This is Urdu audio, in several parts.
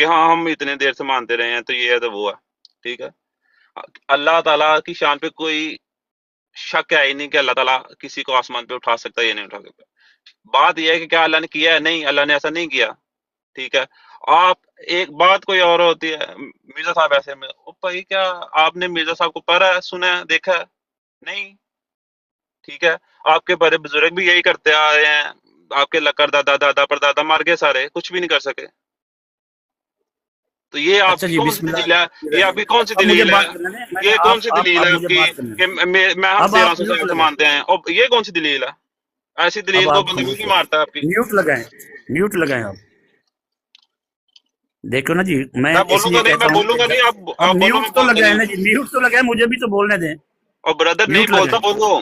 کہ ہاں ہم اتنے دیر سے مانتے رہے ہیں تو یہ ہے تو وہ ہے، ٹھیک ہے۔ اللہ تعالیٰ کی شان پہ کوئی شک ہے ہی نہیں کہ اللہ تعالیٰ کسی کو آسمان پہ اٹھا سکتا ہے یا نہیں اٹھا سکتا۔ بات یہ ہے کہ کیا اللہ نے کیا ہے؟ نہیں، اللہ نے ایسا نہیں کیا، ٹھیک ہے۔ آپ ایک بات کوئی اور ہوتی ہے، مرزا صاحب ایسے میں او بھائی کیا آپ نے مرزا صاحب کو پڑھا ہے، سنا ہے، دیکھا ہے؟ نہیں، ٹھیک ہے۔ آپ کے بڑے بزرگ بھی یہی کرتے آئے ہیں، آپ کے لکڑ دادا دادا پر دادا مر گئے سارے، کچھ بھی نہیں کر سکے۔ تو یہ آپ اچھا کی جی، کون سی بسم اللہ دلیل ہے؟ یہ آپ کی کون سی اب مجھے دلیل ہے؟ بات کرنے دیں، میں نے یہ کون سی آپ دلیل ہے آپ مجھے کی بات کرنے کہ دیں۔ میں ہم اب آپ 1300 میوٹ سال سے لگائیں، مانتے ہیں، اور یہ کون سی دلیل ہے؟ ایسی اب دلیل کو آپ بندے کو خاموش کیوں ہو مارتا ہے آپ کی؟ میوٹ لگائیں، میوٹ لگائیں آپ۔ دیکھو نا جی، میں میں اس بولوں لیے گا نہیں، کہتا میں ہوں بولوں کہ گا نہیں، اب آپ بولو، میوٹ میں تو بولتا لگائیں نہیں نا ہوں۔ جی، میوٹ تو لگائیں، مجھے بھی تو بولنے دیں۔ اور بردر نہیں میوٹ بولتا، لگائیں، بولو۔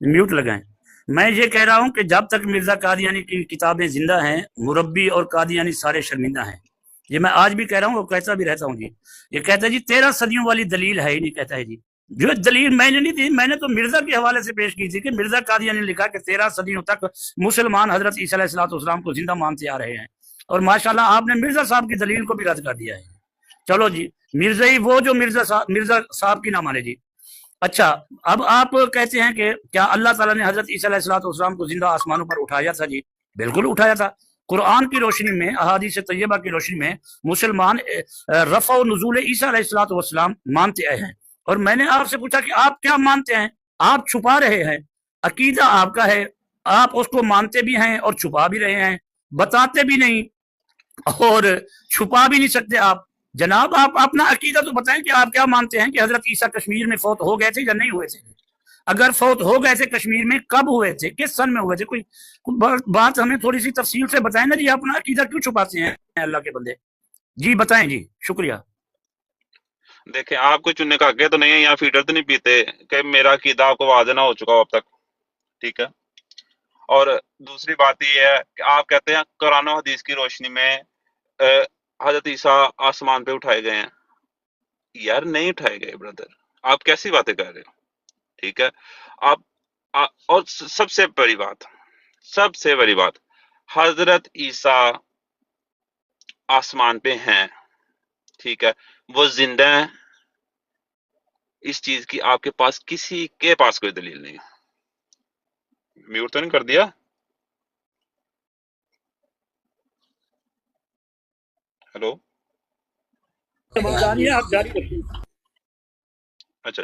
میوٹ لگائیں۔ میں یہ کہہ رہا ہوں کہ جب تک مرزا قادیانی کی کتابیں زندہ ہیں، مربی اور قادیانی سارے شرمندہ ہیں۔ یہ میں آج بھی کہہ رہا ہوں اور کہتا بھی رہتا ہوں جی۔ یہ کہتا ہے جی 13 صدیوں والی دلیل ہے ہی نہیں، کہتا ہے جی جو دلیل میں نے نہیں دی، میں نے تو مرزا کے حوالے سے پیش کی تھی کہ مرزا قادیانی نے لکھا کہ 13 صدیوں تک مسلمان حضرت عیسیٰ علیہ السلام کو زندہ مانتے آ رہے ہیں، اور ماشاءاللہ آپ نے مرزا صاحب کی دلیل کو بھی رد کر دیا ہے۔ چلو جی، مرزا ہی وہ جو مرزا صاحب کی نہ مانے جی۔ اچھا، اب آپ کہتے ہیں کہ کیا اللہ تعالیٰ نے حضرت عیسیٰ علیہ السلام کو زندہ آسمانوں پر اٹھایا تھا؟ جی بالکل اٹھایا تھا۔ قرآن کی روشنی میں، احادیث طیبہ کی روشنی میں مسلمان رفع و نزول عیسیٰ علیہ السلام مانتے آئے ہیں۔ اور میں نے آپ سے پوچھا کہ آپ کیا مانتے ہیں؟ آپ چھپا رہے ہیں، عقیدہ آپ کا ہے، آپ اس کو مانتے بھی ہیں اور چھپا بھی رہے ہیں، بتاتے بھی نہیں اور چھپا بھی نہیں سکتے آپ۔ جناب آپ اپنا عقیدہ تو بتائیں کہ آپ کیا مانتے ہیں کہ حضرت عیسیٰ کشمیر میں فوت ہو گئے تھے یا نہیں ہوئے تھے؟ اگر فوت ہو گئے تھے کشمیر میں، کب ہوئے تھے، کس سن میں ہوئے تھے؟ کوئی بات ہمیں تھوڑی سی تفصیل سے بتائیں نا جی۔ اپنا عقیدہ کیوں چھپاتے ہیں اللہ کے بندے؟ جی بتائیں جی، شکریہ۔ دیکھیں، آپ کو چننے کا حق تو نہیں ہے، یہاں فیڈر تو نہیں پیتے کہ میرا عقیدہ آپ کو واضح نہ ہو چکا ہو اب تک، ٹھیک ہے۔ اور دوسری بات یہ ہے کہ آپ کہتے ہیں قرآن و حدیث کی روشنی میں حضرت عیسیٰ آسمان پہ اٹھائے گئے ہیں۔ یار نہیں اٹھائے گئے بردر، آپ کیسی باتیں کر رہے ہو؟ ٹھیک ہے، اور سب سے بڑی بات، حضرت عیسیٰ آسمان پہ ہیں، ٹھیک ہے، وہ زندہ ہیں، اس چیز کی آپ کے پاس کسی کے پاس کوئی دلیل نہیں ہے۔ میوٹ تو نہیں کر دیا؟ ہلو، آپ جاری رکھیے۔ اچھا،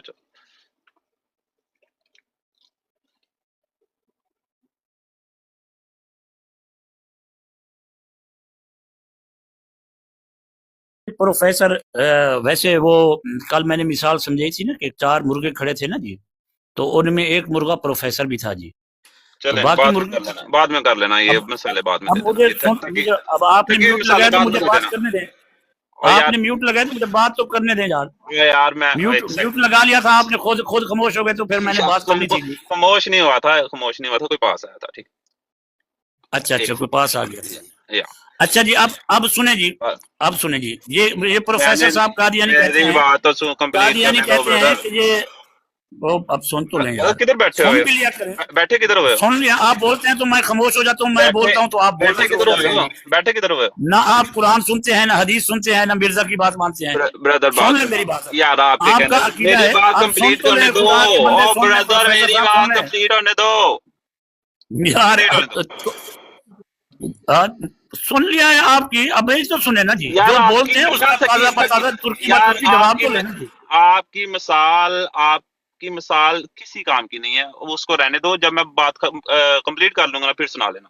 پروفیسر ویسے وہ کل میں نے مثال سمجھائی تھی نا کہ 4 مرغے کھڑے تھے نا جی، تو ان میں ایک مرغا پروفیسر بھی تھا جی، تو چلیں باقی بعد میں مرغے کر لینا، یہ اب مسئلے بعد میں اب دے مجھے دینا، اب آپ نے میوٹ مثالیں لگایا تو بعد مجھے میں دے بات دینا۔ کرنے دیں۔ اور آپ یار نے میوٹ لگایا تو مجھے بات تو کرنے دیں یار۔ یار میں میوٹ لگا لیا تھا آپ نے، خود خاموش ہو گئے، تو پھر میں نے بات کرنی تھی جی۔ خاموش نہیں ہوا تھا، کوئی پاس آیا تھا، ٹھیک۔ اچھا، کوئی پاس آ گیا۔ یا اچھا جی، اب سنیں جی، اب سنیں جی، یہ پروفیسر صاحب قادیانی کہتے میری ہیں، بات تو کمپلیٹ قادیانی کرنے دو کہتے ہیں بردر۔ کہ یہ اب سن تو لیں یار، کدھر بیٹھے سن ہوئے بھی لیا کریں، بیٹھے کدھر ہوئے سن لیا۔ آپ بولتے ہیں تو میں خاموش ہو جاتا ہوں، میں بولتا ہوں تو آپ بولتے بیٹھے ہو جاتے ہیں۔ بیٹھے کدھر ہوئے نہ آپ قرآن سنتے ہیں، نہ حدیث سنتے ہیں، نہ مرزا کی بات مانتے ہیں۔ بردر؟ سن لیں میری بات، یار آپ کے آپ کہنے کا عقیدہ میری ہے، بات آپ سن کمپلیٹ تو کرنے لیں، دو۔ خدا کے بندے او سن لیں، بردر پروفیسر میری صاحب بات سن لیں کمپلیٹ ہونے دو یار۔ complete ہونے دو۔ سن لیا ہے آپ کی، اب یہ تو سنیں نا جی، یار جو آپ بولتے کی ہیں اس کا تازہ بتازہ ترکی بات ترکی جواب تو لینا جی۔ آپ کی مثال کسی کام کی نہیں ہے، اس کو رہنے دو، جب میں بات کمپلیٹ کر لوں گا پھر سنا لینا۔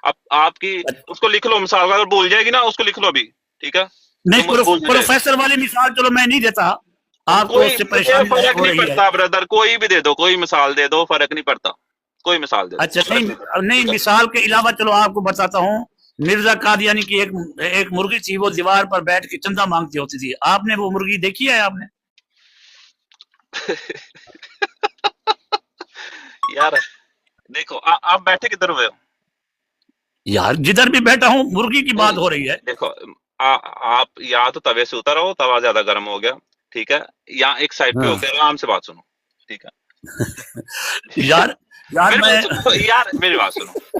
اب آپ کی اس کو لکھ لو، مثال اگر بھول جائے گی نا اس کو لکھ لو ابھی، ٹھیک ہے؟ نہیں، پروفیسر والی مثال چلو میں نہیں دیتا، آپ کو اس سے پریشانی فرق ہو نہیں رہی ہے۔ پڑتا بردر، کوئی بھی دے دو، کوئی مثال دے دو، فرق نہیں پڑتا، کوئی مثال دے دو۔ اچھا نہیں، مثال کے علاوہ چلو آپ کو بتاتا ہوں، مرزا قادیانی کی ایک مرغی تھی، وہ دیوار پر بیٹھ کے چندہ مانگتی ہوتی تھی، آپ نے وہ مرغی دیکھی ہے؟ آپ نے؟ یار دیکھو، آپ بیٹھے کدھر ہوئے ہو؟ یار جدھر بھی بیٹھا ہوں مرغی کی بات ہو رہی ہے۔ دیکھو، آپ یا تو توے سے اتر ہو، توا زیادہ گرم ہو گیا، ٹھیک ہے، یا ایک سائڈ پہ ہو کے آرام سے بات سنو، ٹھیک ہے؟ یار میں یار میری بات سنو،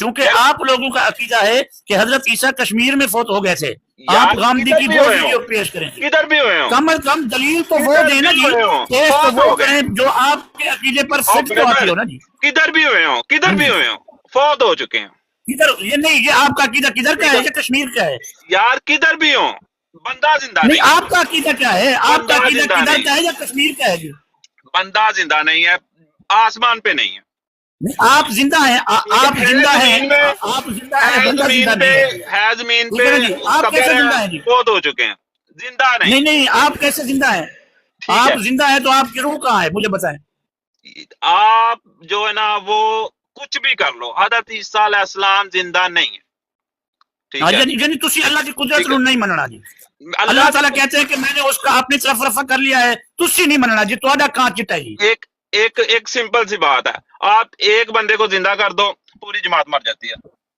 چونکہ آپ لوگوں کا عقیدہ ہے کہ حضرت عیسیٰ کشمیر میں فوت ہو گئے تھے. یار آپ غامدی کدھر کی بھی وہ ہوئے ہوں، ویڈیو پیش کریں گے. کدھر بھی ہوئے ہوں، کم از کم دلیل تو وہ کدھر دیں نا بھی جی، ہوئے ہوں، پیش تو فوت وہ ہو گئے. کریں جو آپ کے عقیدے پر اور فٹ تو آتی ہو نا جی. کدھر بھی ہوئے ہوں، کدھر بھی ہوئے ہوں، فوت ہو چکے ہیں. کدھر یہ نہیں، یہ آپ کا عقیدہ کدھر کا ہے، یہ کشمیر کا ہے. یار کدھر بھی ہوں، بندہ زندہ نہیں، نہیں ہے، آپ کا عقیدہ کیا ہے، آپ کا بندہ عقیدہ زندہ کدھر نہیں، کا ہے یا کشمیر کا ہے جی. بندہ زندہ نہیں ہے، آسمان پہ نہیں ہے. نہیں، آپ زندہ ہیں، آپ زندہ ہیں، زمین میں، آپ زندہ ہیں، ہے بندہ زمین زندہ پہ، نہیں ہے. ہے زمین ٹھیک پہ ہے نا جی، آپ قبر کیسے ہے، زندہ ہیں جی. فوت ہو چکے ہیں، زندہ نہیں نہیں. نہیں، آپ کیسے زندہ ہیں، ٹھیک آپ ہے، زندہ ہیں تو آپ کی روح کہاں ہے مجھے بتائیں. آپ جو ہے نا وہ کچھ بھی کر لو، حضرت عیسیٰ علیہ السلام زندہ نہیں ہے. ٹھیک ہے، یعنی تسی اللہ کی قدرت ٹھیک ہے. نو نہیں مننا جی. اللہ اللہ تعالیٰ کہتے ہیں کہ میں نے اس کا اپنی طرف رفع کر لیا ہے، تسی نہیں مننا جی. تہاڈا کہاں چٹا ہے جی. ایک سمپل سی بات ہے، آپ ایک بندے کو زندہ کر دو پوری جماعت مر جاتی ہے.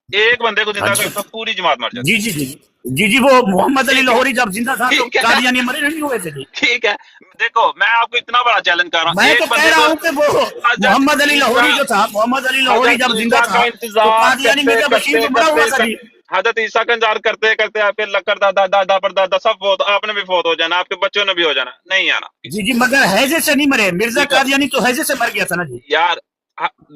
ایک بندے کو زندہ کر دو پوری جماعت مر جاتی جی ہے. جی جی جی جی، وہ محمد علی لاہوری جب زندہ تھا تو ٹھیک ہے، قادیانی مرے نہیں ہوئے تھے جی. ٹھیک ہے. دیکھو میں آپ کو اتنا بڑا چیلنج کر رہا ہوں، میں ایک تو کہہ بندے رہا کو ہوں کہ وہ محمد علی لاہوری جو تھا، محمد علی لاہوری جب زندہ عیسیٰ کا تھا تو انتظار قادیانی مرزا بشیر تو بڑا ہوا تھا جی. حضرت عیسیٰ کا انتظار کرتے کرتے آپ کے لکڑ دادا دادا پر دادا سب فوت، آپ نے بھی فوت ہو جانا، آپ کے بچوں نے بھی ہو جانا، نہیں آنا. جی جی، مگر حیضے سے نہیں مرے. مرزا ٹھیک ہے. قادیانی تو حیضے سے مر گیا تھا نا جی. یار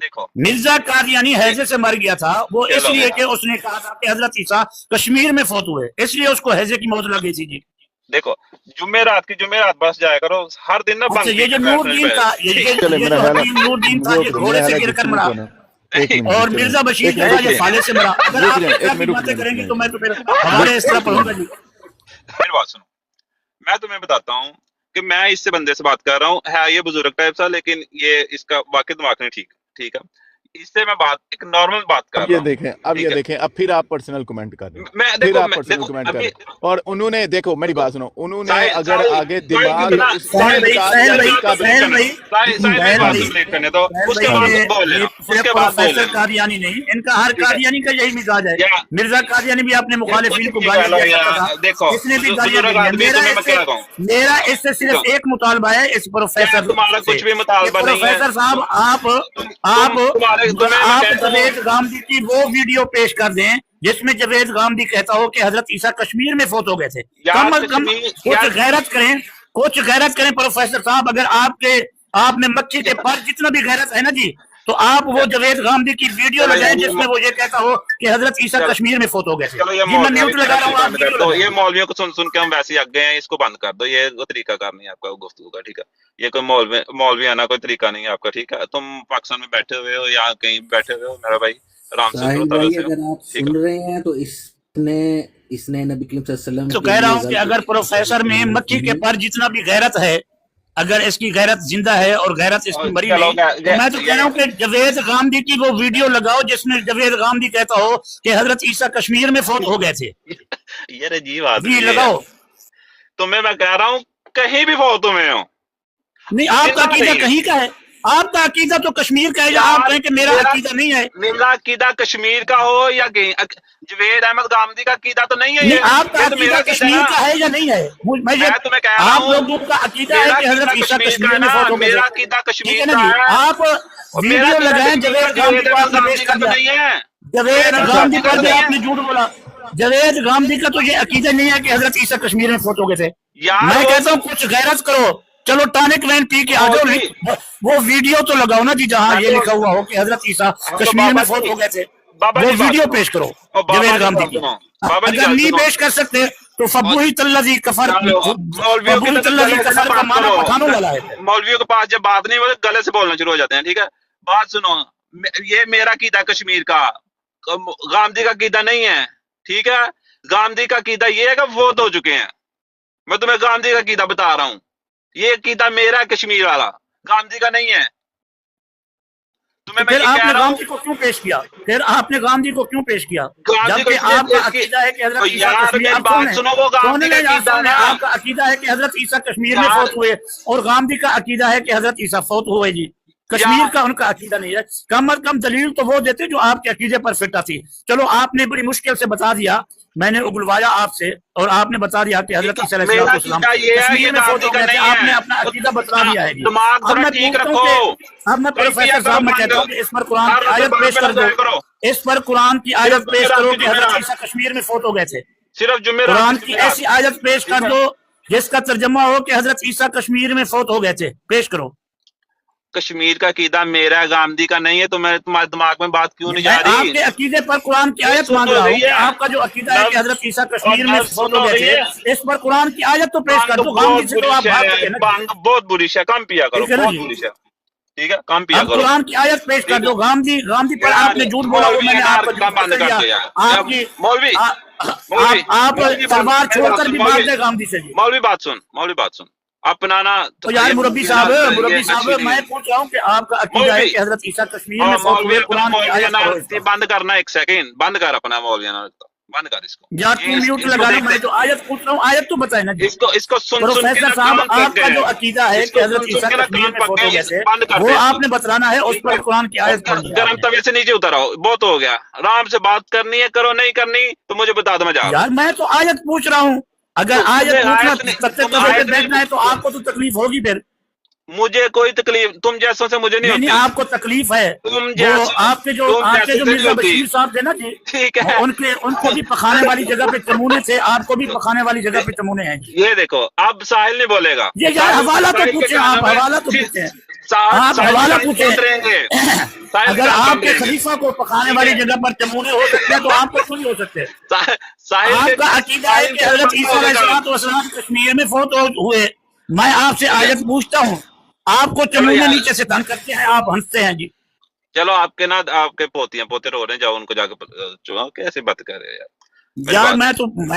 دیکھو مرزا قادیانی حیضے سے مر گیا تھا، وہ اس چلو لیے کہ اس نے کہا تھا کہ حضرت عیسیٰ کشمیر میں فوت ہوئے، اس لیے اس کو حیضے کی موت لگ گئی تھی جی. دیکھو جمعرات بس جایا کرو ہر دن نا اچھا، بند یہ جو نور دین تھا، چلے یہ میرا جو خیال حکیم نور دین تھا، ہے یہ گھوڑے سے گر کر مرا. کو نا ایک منٹ اور چلیں، مرزا بشیر ایک جو منٹ تھا رک یہ جائیں، فالے سے مرا. اگر رک آپ جائیں، اس طرح ایک کی منٹ باتیں رک کریں گے جائیں. تو میں تو پھر ہمارے اس طرح پڑھوں گا جی. میری بات سنو، میں تمہیں بتاتا ہوں کہ میں اس سے بندے سے بات کر رہا ہوں، ہے یہ بزرگ ٹائپ سا، لیکن یہ اس کا واقعی دماغ نہیں ٹھیک ہے. اس سے میں بات ایک نارمل بات کر اب رہا یہ ہوں. دیکھیں، اب ٹھیک یہ ہے، دیکھیں، اب پھر آپ پرسنل کمنٹ کر رہے ہیں، میں پھر دیکھو آپ پرسنل کمنٹ کر ابھی رہے ہیں. اور انہوں نے دیکھو میری بات سنو، انہوں نے اگر آگے دماغ سہیل بھائی، سہیل بھائی، سہیل بھائی، میری بات کمپلیٹ کرنے دو، اس کے بعد بول لینا، اس کے بعد بول پروفیسر لینا. قادیانی نہیں، ان کا ہر قادیانی کا یہی مزاج ہے. یا مرزا قادیانی بھی اپنے مخالفین کو کچھ بھی گالیاں کہہ لو دیا کرتا یا تھا، دیکھو اس نے بھی گالیاں بزرگ دی ہیں. آدمی تمہیں میں کیا کہوں، میرا اس سے صرف ایک مطالبہ ہے اس کیا پروفیسر تمہارا سے کچھ بھی کہ مطالبہ نہیں ہے. پروفیسر صاحب تمہیں میں آپ کہتا ہوں، جاوید غامدی کی وہ ویڈیو پیش کر دیں جس میں جاوید غامدی کہتا ہو کہ حضرت عیسیٰ کشمیر میں فوت ہو گئے تھے. کم از کم کچھ غیرت کریں، کچھ غیرت کریں پروفیسر صاحب. اگر آپ میں مکھی کے پر جتنا بھی غیرت ہے نا جی، تو آپ وہ جاوید غامدی کی ویڈیو لگائیں جس میں وہ یہ کہتا ہو کہ حضرت عیسیٰ کشمیر میں فوت ہو گئے تھے. چلو یہ جی میں میوٹ لگا رہا ہوں، آپ بند ویڈیو کر دو، یہ لگائیں. مولویوں کو سن کے ہم ویسے ہی آ گئے ہیں، اس کو بند کر دو. یہ وہ طریقہ کار نہیں ہے آپ کا گفتگو کا. ٹھیک ہے، یہ کوئی مولوی آنا کوئی طریقہ نہیں ہے آپ کا. ٹھیک ہے، تم پاکستان میں بیٹھے ہوئے ہو یا کہیں بیٹھے ہوئے ہو میرا بھائی، آرام سے ساحل کرو. بھائی اگر آپ سن رہے ہیں تو اس نے نبی کریم صلی اللہ علیہ وسلم تو کے کہہ رہا لیے ہوں کہ اگر پروفیسر میں مکھی کے پر جتنا بھی غیرت ہے، اگر اس کی غیرت زندہ ہے اور غیرت اس کی مری نہیں، تو میں تو کہہ رہا ہوں کہ جاوید غامدی کی وہ ویڈیو لگاؤ جس میں جاوید غامدی کہتا ہو کہ حضرت عیسیٰ کشمیر میں فوت ہو گئے تھے. یہ عجیب آدمی جی ہے. لگاؤ. تمہیں میں کہہ رہا ہوں کہیں بھی فوت ہوئے ہو، نہیں، آپ کا عقیدہ کہیں کا ہے، آپ کا عقیدہ تو کشمیر کا ہے، یا آپ کہیں کہ میرا عقیدہ نہیں ہے. میرا عقیدہ کشمیر کا ہو یا کہیں، جاوید احمد غامدی کا عقیدہ تو نہیں ہے. نہیں، آپ کا یہ تو میرا عقیدہ کشمیر کا ہے یا نہیں ہے؟ میں تمہیں کہہ رہا آپ ہوں لوگوں کا عقیدہ ہے کہ حضرت عیسیٰ کشمیر میں فوت ہو گئے میرا تھے. عقیدہ ٹھیک کشمیر ہے نا کا جی، ہے. آپ ویڈیو لگائیں جاوید غامدی کو آپ نے پیش کر دیا. نہیں ہے، جاوید غامدی پر بھی آپ نے جھوٹ بولا. جاوید غامدی کا تو یہ عقیدہ نہیں ہے کہ حضرت عیسیٰ کشمیر میں فوت ہو گئے تھے. میں کہتا ہوں کچھ غیرت کرو، چلو ٹانک وین پی کے آ جاؤ، وہ ویڈیو تو لگاؤ نا جی جہاں یہ لکھا ہوا ہو کہ حضرت عیسیٰ کشمیر میں فوت ہو گئے تھے. وہ ویڈیو پیش کرو جاوید غامدی کی. اگر نہیں پیش کر سکتے تو فبوہی تلذی کفر، فبوہی تلذی کفر کا معنی پٹھانوں والا ہے. مولویوں کے پاس جب بات نہیں ہوتی گلے سے بولنا شروع ہو جاتے ہیں. ٹھیک ہے، بات سنو، یہ میرا عقیدہ کشمیر کا، غامدی کا عقیدہ نہیں ہے. ٹھیک ہے، غامدی کا عقیدہ یہ ہے کہ فوت ہو چکے ہیں. میں تمہیں غامدی کا عقیدہ بتا رہا ہوں، یہ عقیدہ میرا کشمیر والا، غامدی کا نہیں ہے. پھر آپ نے غامدی کو کیوں پیش کیا؟ پھر آپ نے غامدی کو کیوں پیش کیا جبکہ آپ کا عقیدہ ہے کہ حضرت عیسیٰ کشمیر آپ آپ کا عقیدہ ہے کہ حضرت عیسیٰ کشمیر میں فوت ہوئے اور غامدی کا عقیدہ ہے کہ حضرت عیسیٰ فوت ہوئے. جی کشمیر کا ان کا عقیدہ نہیں ہے. کم از کم دلیل تو وہ دیتے جو آپ کے عقیدے پر فٹ آتی. چلو آپ نے بڑی مشکل سے بتا دیا میں نے اگلوایا آپ سے اور آپ نے بتا دیا کہ حضرت عیسیٰ علیہ میرا السلام عقیدہ یہ ہے کشمیر یہ میں فوت گاندھی ہو کا گئے تھے، نہیں آپ نے ہے. اپنا عقیدہ بتلا دیا ہے جی. دماغ اب ذرا میں ٹھیک پوچھتا ہوں رکھو. کہ اب میں پروفیسر صاحب میں کہتا ہوں کہ اس پر قرآن کی آیت پیش کر دو، اس پر قرآن کی آیت پیش کرو کہ حضرت عیسیٰ کشمیر میں فوت ہو گئے تھے. صرف قرآن کی ایسی آیت پیش کر دو جس کا ترجمہ ہو کہ حضرت عیسیٰ کشمیر میں فوت ہو گئے تھے، پیش کرو. کشمیر کا عقیدہ میرا ہے، گاندھی کا نہیں ہے. تو میں تمہارے دماغ میں بات کیوں نہیں جا میں آپ رہی؟ کے عقیدے پر قرآن کی آیت مانگ رہا ہوں کہ آپ کا جو عقیدہ ہے کہ حضرت عیسیٰ کشمیر میں فوت ہو گئے تھے، اس پر قرآن کی آیت تو پیش کر دو. غامدی سے تو آپ بھاگ گئے نا. بانگ بہت بری شے، کم پیا کرو، ٹھیک ہے نا بہت جی. بری شے. ٹھیک ہے، کم پیا اب کرو. قرآن کی آیت پیش کر دو. غامدی پر آپ نے جھوٹ بولا، وہ میں نے آپ کو جھوٹ بند پکڑ کر لیا. دیا. آپ کی مولوی آپ تلوار چھوڑ کر بھی بھاگ گئے غامدی سے جی. مولوی بات سن اپنانا. تو یار مربی صاحب میں پوچھ رہا ہوں کہ آپ کا عقیدہ ہے کہ حضرت عیسیٰ کشمیر میں فوت ہوئے، قرآن کی آیت پڑھو اس پر. بند کرنا، ایک سیکنڈ بند کر اپنا مولویانہ، بند کر اس کو. یا تم میوٹ لگا لو. میں جو آیت پوچھ رہا ہوں آیت تو بتائے نا جی. اس کو سن پروفیسر صاحب آپ کا جو عقیدہ ہے کہ حضرت عیسیٰ کشمیر میں فوت ہو گئے تھے، وہ آپ نے بتلانا ہے. اس پر قرآن کی آیت پڑھ دیا. گرم طویل سے نیچے اتر آؤ، بہت ہو گیا. آرام سے بات کرنی ہے کرو، نہیں کرنی تو مجھے بتا دو، میں جا رہا ہوں. یار میں تو آیت پوچھ رہا ہوں. اگر آیت پوچھنا پہ بیٹھنا ہے تو آپ کو تو تکلیف ہوگی. پھر مجھے کوئی تکلیف تم جیسوں سے مجھے نہیں ہوتی. آپ کو تکلیف ہے. تم وہ آپ کے جو مرزا بشیر صاحب تھے نا جی، ٹھیک ہے، ان کو بھی پکانے والی جگہ پہ چمونے تھے، آپ کو بھی پکانے والی جگہ پہ چمونے ہیں جی. یہ دیکھو اب ساحل نہیں بولے گا. یہ یار حوالہ تو پوچھیں، آپ حوالہ تو پوچھیں، آپ حوالہ پوچھیں. اگر آپ کے خلیفہ کو پکانے والی جگہ پر چمونے ہو سکتے ہیں تو آپ کو کیوں نہیں ہو سکتے؟ آپ کا عقیدہ ہے کہ حضرت عیسیٰ علیہ السلام کشمیر میں فوت ہوئے. میں آپ سے آیت پوچھتا ہوں، آپ کو چمونے نیچے سے تنگ کرتے ہیں، آپ ہنستے ہیں جی. چلو آپ کے نا آپ کے پوتے رو رہے ہیں، جاؤ ان کو جا کے کیسے بات کر رہے ہیں یار. میں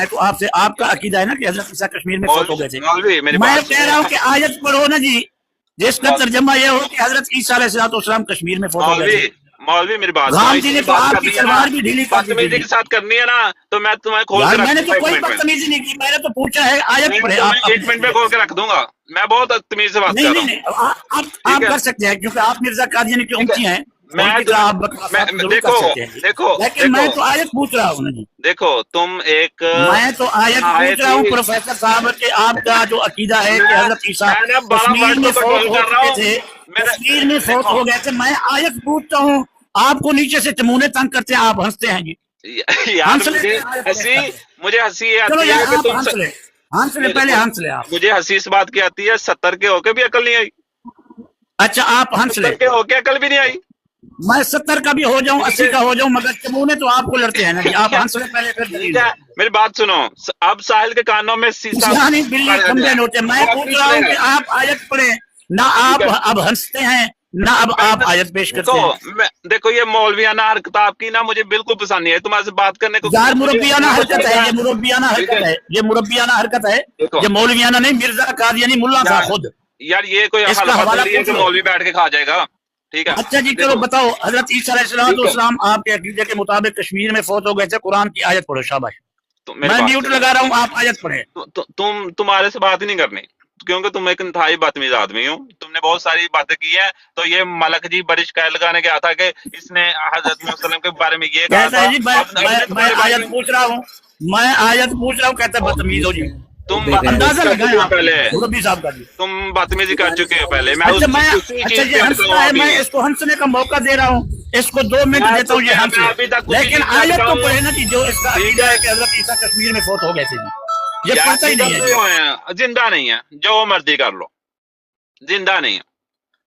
تو آپ سے، آپ کا عقیدہ ہے نا کہ حضرت عیسیٰ کشمیر میں فوت ہو گئے تھے. میں کہہ رہا ہوں کہ آیت پڑھو نا جی جس کا ترجمہ یہ ہو کہ حضرت عیسیٰ علیہ السلام کشمیر میں فوت ہو گئے تھے. مولوی میری بات غامدی نے تو آپ کی تلوار بھی ڈھیلی کر دی. بدتمیزی کے ساتھ کرنی ہے نا تو میں تمہیں کھول کے میں نے تو کوئی بدتمیزی نہیں کی، میں نے تو پوچھا ہے آیت پڑھے. ایک منٹ میں کھول کے رکھ دوں گا. میں بہت تمیز سے بات کر رہا ہوں. نہیں آپ کر سکتے ہیں کیونکہ آپ مرزا قادیانی کے امتی ہیں. دیکھو لیکن میں تو آیت پوچھ رہا ہوں نا جی. دیکھو تم ایک میں تو آیت پوچھ رہا ہوں پروفیسر صاحب کہ آپ کا جو عقیدہ ہے کہ حضرت عیسیٰ کشمیر میں فوت ہو چکے تھے، کشمیر میں فوت ہو گئے تھے. میں آیت پوچھتا ہوں، آپ کو نیچے سے چمونے تنگ کرتے ہیں، آپ ہنستے ہیں جی. مجھے ہنسی چلو یار آپ ہنس لے پہلے ہنس لے. آپ مجھے ہنسی اس بات کی آتی ہے 70 کے ہو کے بھی عقل نہیں آئی. اچھا آپ ہنس لے. 70 کے ہو کے عقل بھی نہیں آئی. میں 70 کا بھی ہو جاؤں 80 کا ہو جاؤں مگر چمونے تو آپ کو لڑتے ہیں نا جی. آپ ہنس لے پہلے پھر ٹھیک ہے میری بات سنو. اب ساحل کے کانوں میں بلی کمبین ہوتے ہیں. میں پوچھ رہا ہوں کہ آپ آیت پڑھیں نہ. آپ اب ہنستے ہیں نہ اب آپ آیت پیش کرتے ہیں. دیکھو یہ مولویانہ حرکت آپ کی نا مجھے بالکل پسند نہیں ہے. تمہارے سے بات کرنے کو یار مربیانہ حرکت ہے، یہ مربیانہ حرکت ہے، یہ مربیانہ حرکت ہے، یہ مولویانہ نہیں. مرزا قادیانی ملا تھا خود. یار یہ کوئی حوالہ نہیں ہے کہ مولوی بیٹھ کے کھا جائے گا. ٹھیک ہے اچھا جی چلو بتاؤ. حضرت عیسیٰ علیہ السلام آپ کے عقیدے کے مطابق کشمیر میں فوت ہو گئے تھے، قرآن کی آیت پڑھو. شاباش. میں میوٹ لگا رہا ہوں، آپ آیت پڑھیں. تمہارے سے بات ہی نہیں کرنی کیونکہ تم ایک انتہائی بدتمیز آدمی ہو. تم نے بہت ساری باتیں کی ہیں. تو یہ ملک جی بڑی شکایت لگانے گیا تھا کہ اس نے حضرت محمد وسلم کے بارے میں یہ کہا تھا. میں آیت پوچھ رہا ہوں، کہتا بدتمیز ہو جی. تم اندازہ لگائیں پہلے مربی صاحب کا جی. تم بدتمیزی کر چکے ہو پہلے. اچھا یہ ہنستا ہے، میں اس کو ہنسنے کا موقع دے رہا ہوں، اس کو 2 منٹ دیتا ہوں یہ ہنس لے. لیکن آیت تو پڑھے نا کہ جو اس کا عقیدہ ہے کہ حضرت عیسیٰ کشمیر میں فوت ہو گئے تھے جی. یہ پتہ ہی نہیں ہے. زندہ نہیں ہے، جو مرضی کر لو، زندہ نہیں ہے.